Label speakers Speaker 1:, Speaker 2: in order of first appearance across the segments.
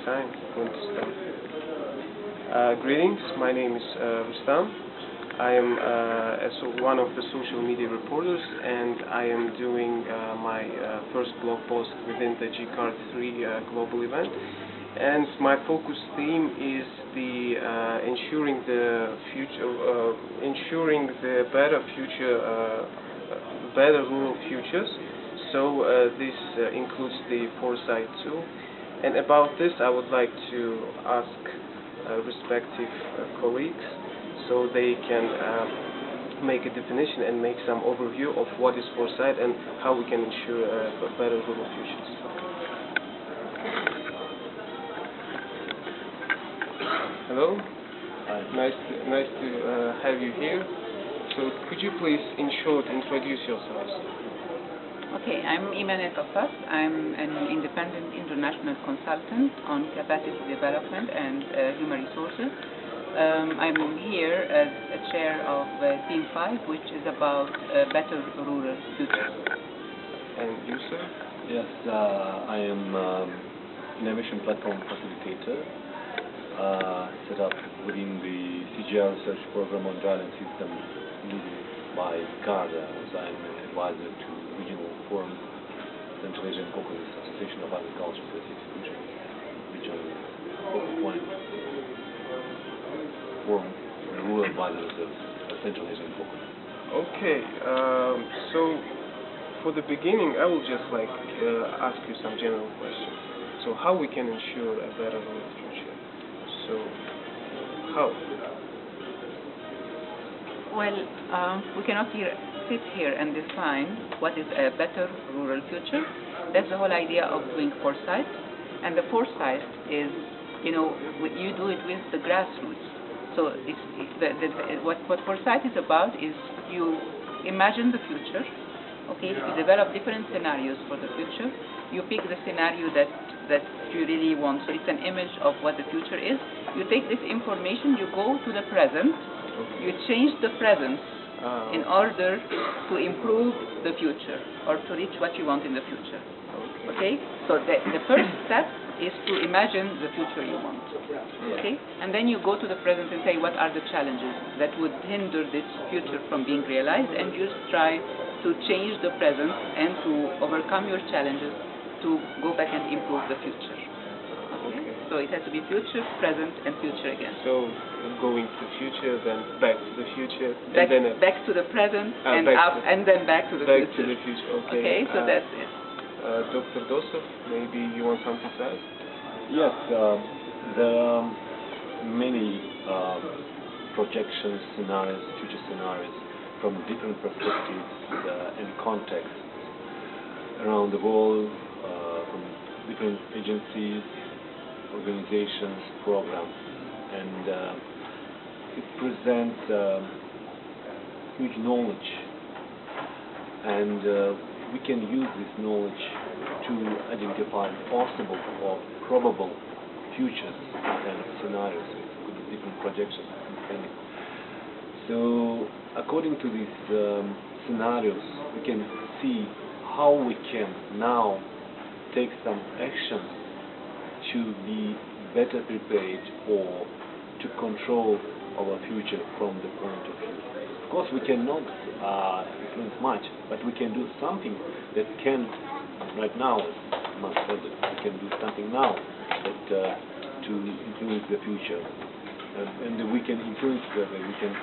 Speaker 1: sign when to start. Greetings, my name is Rustam. I am one of the social media reporters, and I am doing my first blog post within the CGIAR 3 global event. And my focus theme is the ensuring the better future, better rural futures. So this includes the foresight too. And about this, I would like to ask respective colleagues so they can make a definition and make some overview of what is foresight and how we can ensure better rural futures. Hello. Hi. Nice to have you here. So could you please, in short, introduce yourselves?
Speaker 2: Okay, I'm Iman al Kafass. I'm an independent international consultant on capacity development and human resources. I'm here as a chair of Team 5, which is about better rural futures.
Speaker 1: And you, sir?
Speaker 3: Yes, I am innovation platform facilitator, set up within the CGIAR Research Program on Dryland Systems, leading by CACAARI, as I am an advisor to Regional Forum, Central Asia and Caucasus Association of Agriculture Institutions, Regional Forum and Rural Advisors of Central Asia and Caucasus.
Speaker 1: Okay, so for the beginning, I will just ask you some general questions. So how we can ensure a better rural future? So how?
Speaker 2: Well, we cannot sit here and define what is a better rural future. That's the whole idea of doing foresight. And the foresight is, you do it with the grassroots. So what foresight is about is you imagine the future, okay? You develop different scenarios for the future. You pick the scenario that you really want. So it's an image of what the future is. You take this information, you go to the present, you change the present in order to improve the future or to reach what you want in the future. Okay? So the first step is to imagine the future you want. Okay? And then you go to the present and say, what are the challenges that would hinder this future from being realized, and you try to change the present and to overcome your challenges to go back and improve the future. Okay? So it has to be future, present, and future again.
Speaker 1: So going to future, then back to the future,
Speaker 2: back,
Speaker 1: and then
Speaker 2: back to the present, and then back to the
Speaker 1: back
Speaker 2: future.
Speaker 1: To the future. Okay.
Speaker 2: Okay, so that's it.
Speaker 1: Dr. Dosov, maybe you want something to add?
Speaker 3: Yes, there are many projections, scenarios, future scenarios from different perspectives and contexts around the world, from different agencies, organizations, programs, and it presents huge knowledge, and we can use this knowledge to identify possible or probable futures and scenarios with different projections. So according to these scenarios, we can see how we can now take some action to be better prepared or to control our future from the point of view. Of course, we cannot influence much, but we can do something that can, right now, we can do something now that to influence the future, and we can influence we can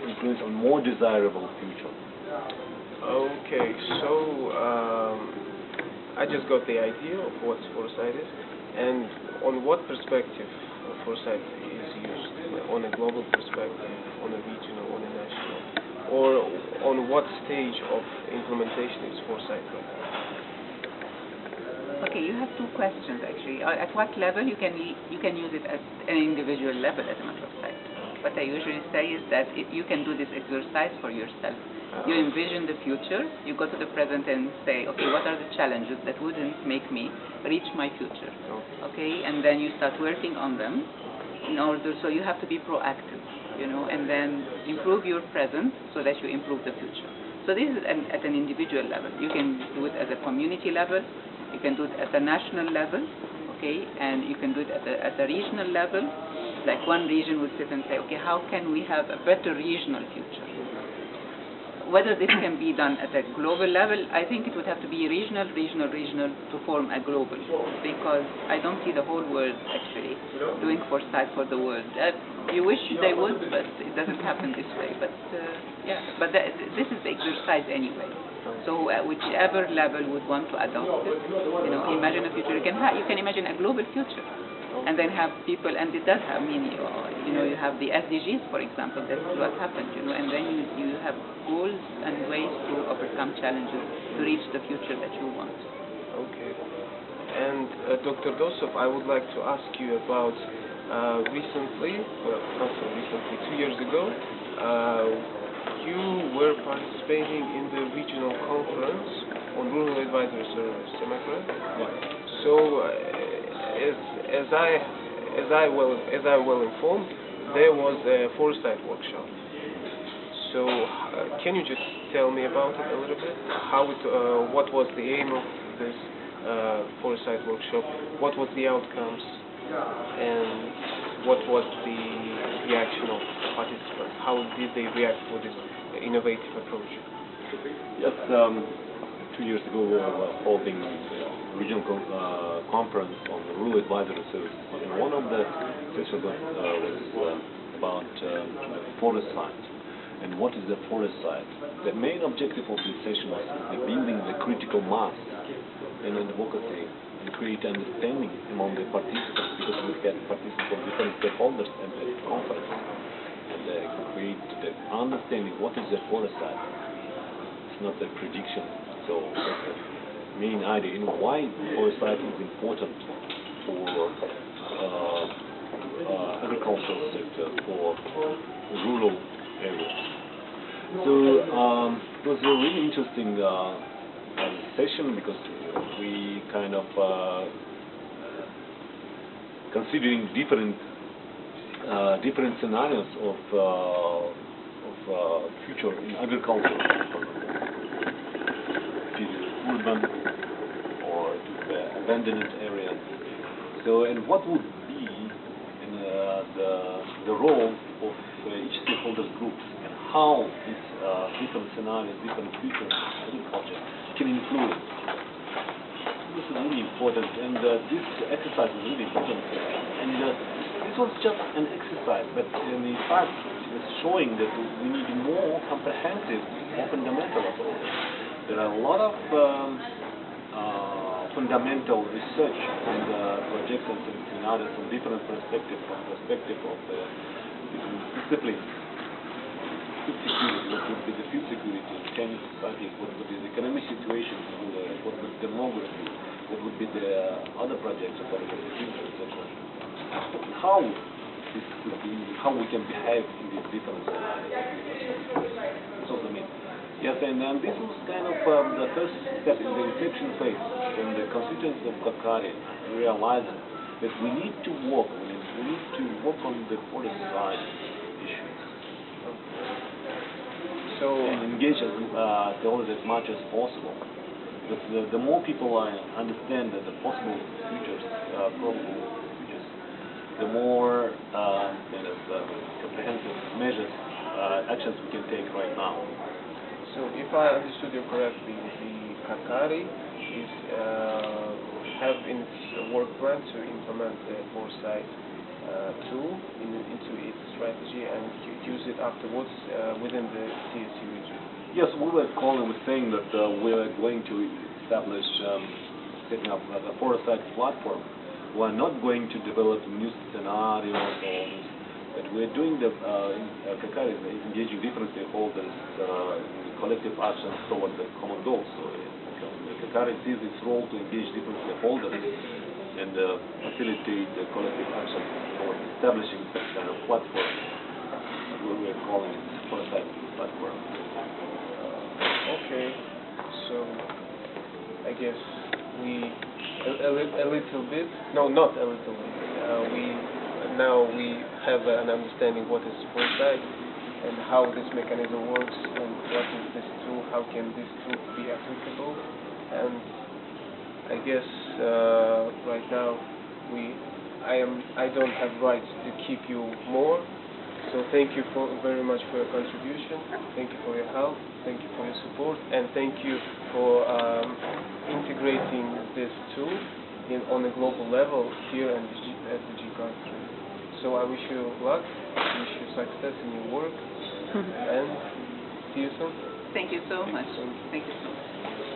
Speaker 3: influence on more desirable future.
Speaker 1: Okay, so I just got the idea of what foresight is, and on what perspective foresight is used, on a global perspective, on a regional, on a national, or on what stage of implementation is foresight right now?
Speaker 2: Okay, you have two questions actually. At what level you can use it at an individual level, as a matter of fact. What I usually say is that you can do this exercise for yourself. You envision the future, you go to the present and say, okay, what are the challenges that wouldn't make me reach my future? Okay, and then you start working on them in order, so you have to be proactive, and then improve your present so that you improve the future. So this is at an individual level. You can do it at a community level, you can do it at a national level, okay, and you can do it at a regional level. Like one region would sit and say, okay, how can we have a better regional future? Whether this can be done at a global level, I think it would have to be regional to form a global, because I don't see the whole world actually doing foresight for the world. You wish they would, but it doesn't happen this way. But yeah, but this is the exercise anyway. So whichever level would want to adopt it, imagine a future. You can imagine a global future, and then have people, and it does have meaning. You have the SDGs, for example. That's what happened, and then you have goals and ways to overcome challenges to reach the future that you want.
Speaker 1: Okay. And Dr. Dosov, I would like to ask you about recently, well, not so recently, 2 years ago, you were participating in the regional conference on rural advisory service. Am I correct?
Speaker 3: Yeah.
Speaker 1: So, as I well informed, there was a foresight workshop. So, can you just tell me about it a little bit? What was the aim of this foresight workshop? What was the outcomes? And what was the reaction of participants? How did they react to this innovative approach?
Speaker 3: Yes, 2 years ago we were holding a regional conference on the rural advisory services, and one of the sessions was about foresight. And what is the foresight? The main objective of this session was the building the critical mass and advocacy and create understanding among the participants, because we had participants from different stakeholders at the conference, and create the understanding what is the foresight. It's not a prediction, so that's the main idea. Why foresight is important for agricultural sector, for rural areas. So it was a really interesting session, because we kind of considering different scenarios of future in agriculture, to urban or to the abandoned areas. So, and what would be in, the role of each stakeholders groups, and how these different scenarios, different future agriculture can influence. This is really important, and this exercise is really important. And this was just an exercise, but in fact it's showing that we need more comprehensive, more fundamental approach. There are a lot of fundamental research on the projections and scenarios from different perspectives, from perspective of the different disciplines. Food security, what would be the food security, Chinese society, what would be the economic situation, what would be demography, what would be the other projects about the future, etc. How this could be, how we can behave in these different scenarios. That's what I mean. Yes, and this was kind of the first step in the inception phase. When the constituents of CACAARI realized that we need to work on the foresight issues.
Speaker 1: So,
Speaker 3: and engage as much as possible. Because the more people understand that the possible futures, probable futures, the more comprehensive measures, actions we can take right now.
Speaker 1: So, if I understood you correctly, the CACAARI is have in its work plan to implement the foresight tool into its strategy and use it afterwards within the CSC region.
Speaker 3: Yes, we were saying that we are going to establish, setting up a foresight platform. We are not going to develop new scenarios or this, but we are doing the CACAARI is engaging different stakeholders in collective actions toward the common goals. So the CACAARI sees its role to engage different stakeholders and facilitate the collective action towards establishing such kind of platform. We are calling it foresight platform.
Speaker 1: Okay, so I guess we a little bit, no, not a little bit. We have an understanding what is foresight and how this mechanism works, and what is this tool, how can this tool be applicable. And I guess right now I don't have rights to keep you more. So thank you very much for your contribution. Thank you for your help. Thank you for your support, and thank you for integrating this tool on a global level here at the CGIAR. So I wish you luck. Wish you success in your work, and see you soon.
Speaker 2: Thank you so much. Thank you so much.